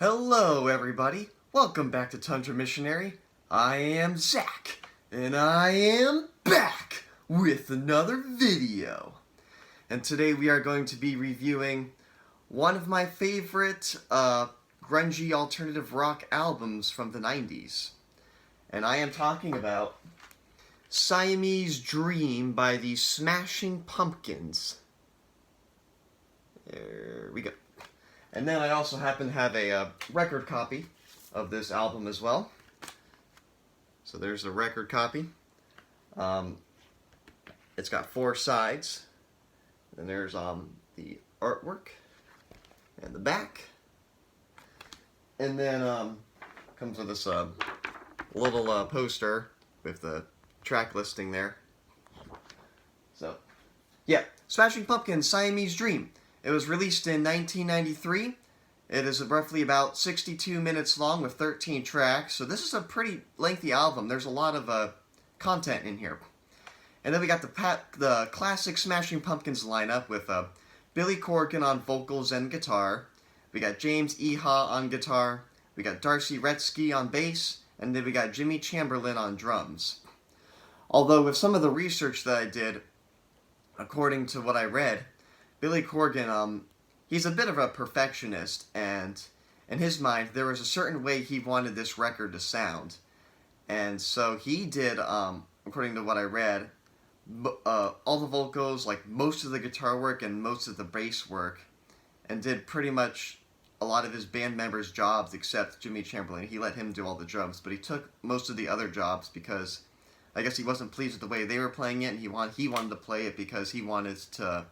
Hello, everybody. Welcome back to Tundra Missionary. I am Zach, and I am back with another video. And today we are going to be reviewing one of my favorite grungy alternative rock albums from the 90s. And I am talking about Siamese Dream by the Smashing Pumpkins. There we go. And then I also happen to have a record copy of this album as well. So there's a record copy. It's got 4 sides. And there's the artwork and the back. And then comes with this little poster with the track listing there. So, yeah, Smashing Pumpkins, Siamese Dream. It was released in 1993. It is roughly about 62 minutes long with 13 tracks. So this is a pretty lengthy album. There's a lot of content in here. And then we got the classic Smashing Pumpkins lineup with Billy Corgan on vocals and guitar. We got James Iha on guitar. We got Darcy Retzky on bass. And then we got Jimmy Chamberlin on drums. Although with some of the research that I did, according to what I read, Billy Corgan, he's a bit of a perfectionist, and in his mind, there was a certain way he wanted this record to sound. And so he did, according to what I read, all the vocals, like most of the guitar work and most of the bass work, and did pretty much a lot of his band members' jobs except Jimmy Chamberlain. He let him do all the drums, but he took most of the other jobs because I guess he wasn't pleased with the way they were playing it, and he wanted to play it because he wanted to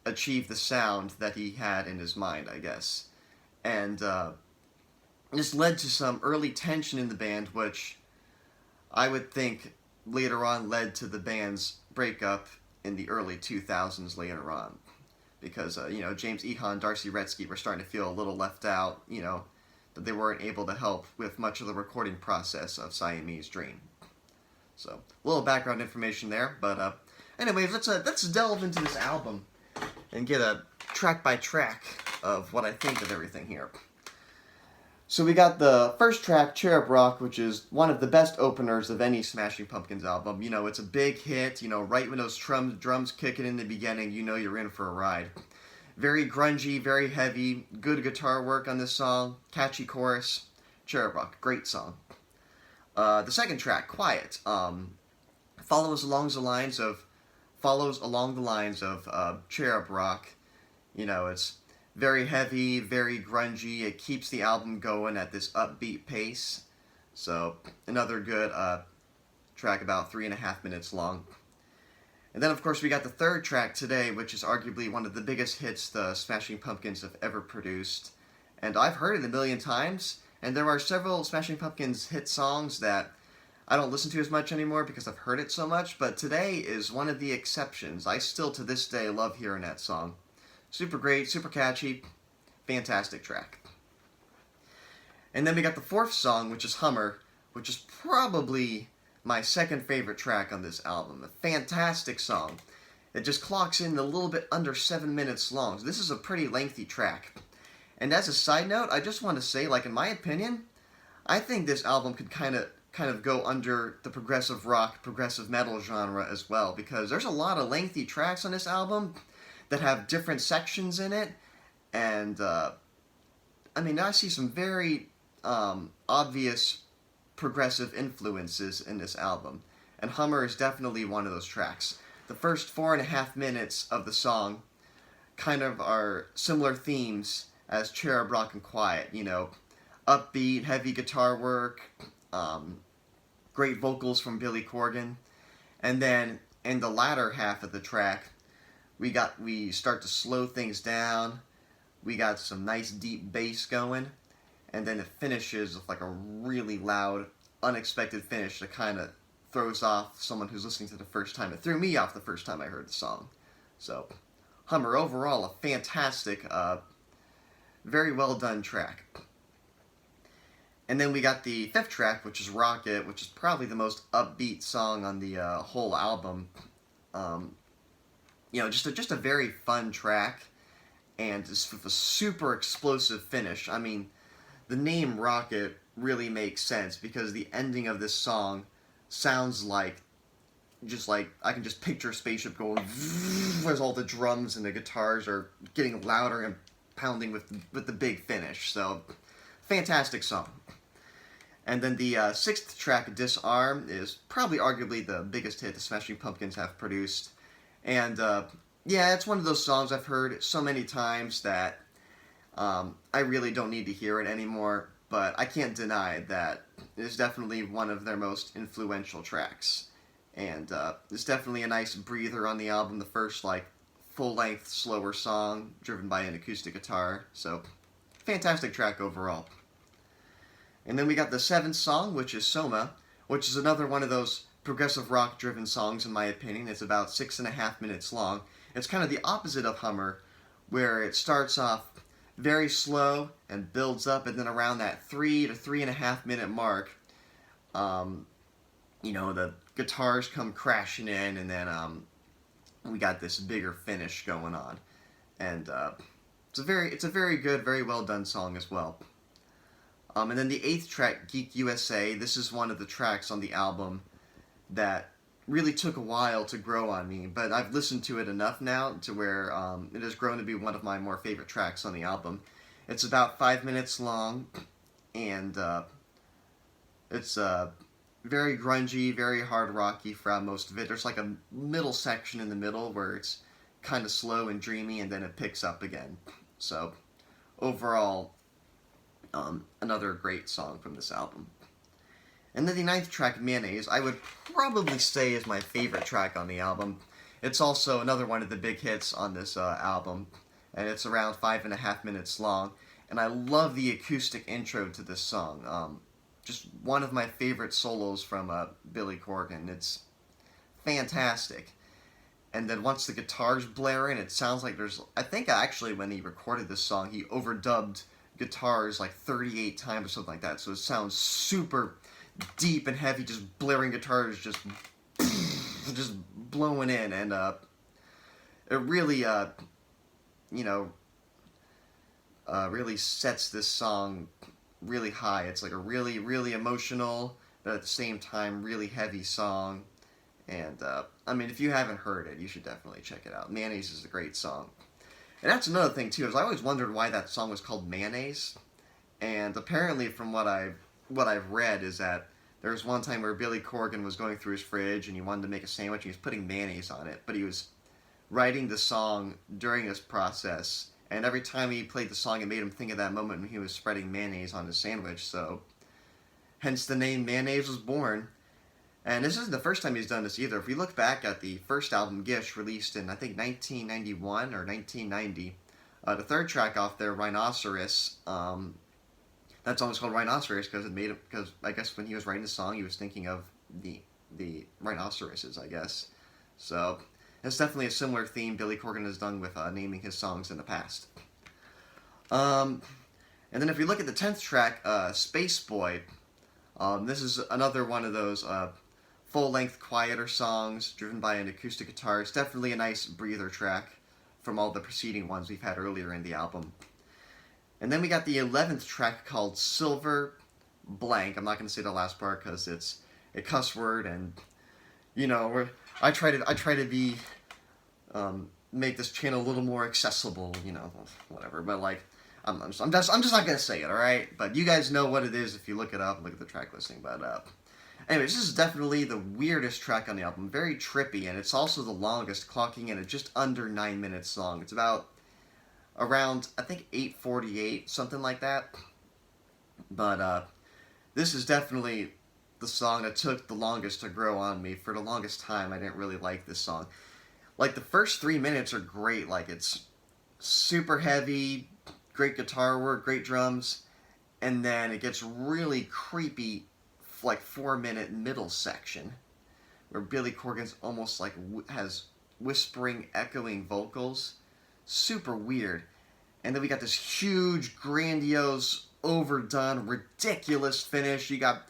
achieve the sound that he had in his mind, I guess. And this led to some early tension in the band, which I would think later on led to the band's breakup in the early 2000s later on. Because, James Iha and Darcy Retzky were starting to feel a little left out, that they weren't able to help with much of the recording process of Siamese Dream. So, a little background information there, but anyways, let's delve into this album and get a track by track of what I think of everything here. So we got the first track, Cherub Rock, which is one of the best openers of any Smashing Pumpkins album. It's a big hit, right when those drums kick in the beginning, you're in for a ride. Very grungy, very heavy, good guitar work on this song, catchy chorus. Cherub Rock, great song. The second track, Quiet, follows along the lines of Cherub Rock. It's very heavy, very grungy. It keeps the album going at this upbeat pace. So, another good track, about 3.5 minutes long. And then, of course, we got the third track today, which is arguably one of the biggest hits the Smashing Pumpkins have ever produced. And I've heard it a million times, and there are several Smashing Pumpkins hit songs that I don't listen to as much anymore because I've heard it so much, but today is one of the exceptions. I still, to this day, love hearing that song. Super great, super catchy, fantastic track. And then we got the fourth song, which is Hummer, which is probably my second favorite track on this album. A fantastic song. It just clocks in a little bit under 7 minutes long. So this is a pretty lengthy track. And as a side note, I just want to say, in my opinion, I think this album could kind of go under the progressive rock, progressive metal genre as well, because there's a lot of lengthy tracks on this album that have different sections in it, and I see some very obvious progressive influences in this album, and Hummer is definitely one of those tracks. The first 4.5 minutes of the song kind of are similar themes as Cherub Rock and Quiet, upbeat, heavy guitar work, great vocals from Billy Corgan, and then in the latter half of the track, we start to slow things down. We got some nice deep bass going, and then it finishes with a really loud, unexpected finish that kind of throws off someone who's listening to the first time. It threw me off the first time I heard the song. So, Hummer, overall, a fantastic, very well done track. And then we got the fifth track, which is Rocket, which is probably the most upbeat song on the whole album. Just a very fun track, and just with a super explosive finish. I mean, the name Rocket really makes sense because the ending of this song sounds like just like I can just picture a spaceship going as all the drums and the guitars are getting louder and pounding with the big finish. So fantastic song. And then the sixth track, Disarm, is probably arguably the biggest hit the Smashing Pumpkins have produced. And yeah, it's one of those songs I've heard so many times that I really don't need to hear it anymore. But I can't deny that it's definitely one of their most influential tracks. And it's definitely a nice breather on the album, the first like full-length, slower song driven by an acoustic guitar. So fantastic track overall. And then we got the seventh song, which is Soma, which is another one of those progressive rock driven songs in my opinion. It's about 6.5 minutes long. It's kind of the opposite of Hummer, where it starts off very slow and builds up, and then around that 3 to 3.5 minute mark, the guitars come crashing in, and then we got this bigger finish going on. And it's a very good, very well done song as well. And then the eighth track, Geek USA, this is one of the tracks on the album that really took a while to grow on me, but I've listened to it enough now to where it has grown to be one of my more favorite tracks on the album. It's about 5 minutes long, and it's very grungy, very hard rocky throughout most of it. There's like a middle section in the middle where it's kind of slow and dreamy, and then it picks up again. So, overall, another great song from this album. And then the ninth track, Mayonnaise, I would probably say is my favorite track on the album. It's also another one of the big hits on this album, and it's around 5.5 minutes long. And I love the acoustic intro to this song. Just one of my favorite solos from Billy Corgan. It's fantastic. And then once the guitars blare in, it sounds like there's... I think actually when he recorded this song, he overdubbed guitars like 38 times or something like that. So it sounds super deep and heavy, just blaring guitars just blowing in. And it really, really sets this song really high. It's like a really, really emotional, but at the same time, really heavy song. And, if you haven't heard it, you should definitely check it out. Mayonnaise is a great song. And that's another thing, too, is I always wondered why that song was called Mayonnaise. And apparently, from what I've read, is that there was one time where Billy Corgan was going through his fridge and he wanted to make a sandwich and he was putting mayonnaise on it. But he was writing the song during this process, and every time he played the song, it made him think of that moment when he was spreading mayonnaise on his sandwich. So, hence the name Mayonnaise was born. And this isn't the first time he's done this either. If we look back at the first album, Gish, released in, I think, 1991 or 1990, the third track off there, Rhinoceros, that song was called Rhinoceros because I guess when he was writing the song, he was thinking of the rhinoceroses, I guess. So, it's definitely a similar theme Billy Corgan has done with naming his songs in the past. And then if we look at the 10th track, Space Boy, this is another one of those full-length, quieter songs driven by an acoustic guitar. It's definitely a nice breather track from all the preceding ones we've had earlier in the album. And then we got the 11th track called Silver Blank. I'm not going to say the last part because it's a cuss word, and I try to be make this channel a little more accessible, whatever. But like, I'm just not gonna say it, all right? But you guys know what it is if you look it up and look at the track listing. But anyways, this is definitely the weirdest track on the album. Very trippy, and it's also the longest, clocking in at just under 9 minutes long. It's about around, I think, 8:48, something like that. But this is definitely the song that took the longest to grow on me. For the longest time, I didn't really like this song. Like, the first 3 minutes are great. Like, it's super heavy, great guitar work, great drums, and then it gets really creepy, like 4-minute middle section, where Billy Corgan's almost like has whispering, echoing vocals. Super weird. And then we got this huge, grandiose, overdone, ridiculous finish. You got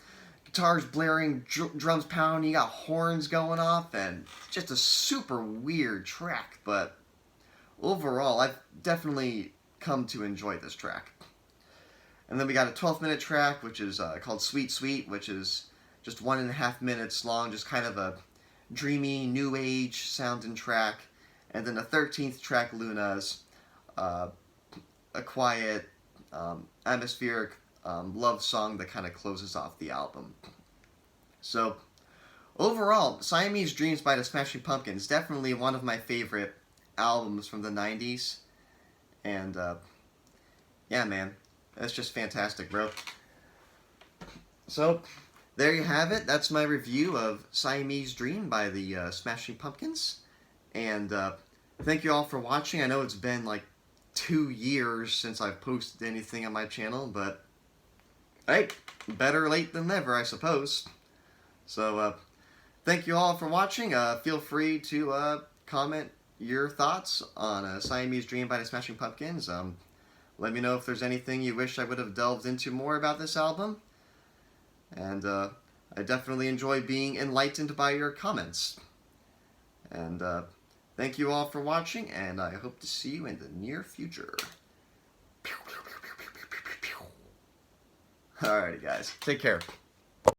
guitars blaring, drums pounding, you got horns going off, and just a super weird track. But overall, I've definitely come to enjoy this track. And then we got a 12-minute track, which is called Sweet Sweet, which is just 1.5 minutes long, just kind of a dreamy, new age sounding track. And then the 13th track, Luna's, a quiet, atmospheric love song that kind of closes off the album. So, overall, Siamese Dreams by the Smashing Pumpkins, definitely one of my favorite albums from the 90s. And, yeah, man, that's just fantastic, bro. So, there you have it. That's my review of Siamese Dream by the Smashing Pumpkins. And thank you all for watching. I know it's been like 2 years since I've posted anything on my channel, but hey, better late than never, I suppose. So, thank you all for watching. Feel free to comment your thoughts on Siamese Dream by the Smashing Pumpkins. Let me know if there's anything you wish I would have delved into more about this album. And I definitely enjoy being enlightened by your comments. And thank you all for watching, and I hope to see you in the near future. Alrighty, guys. Take care.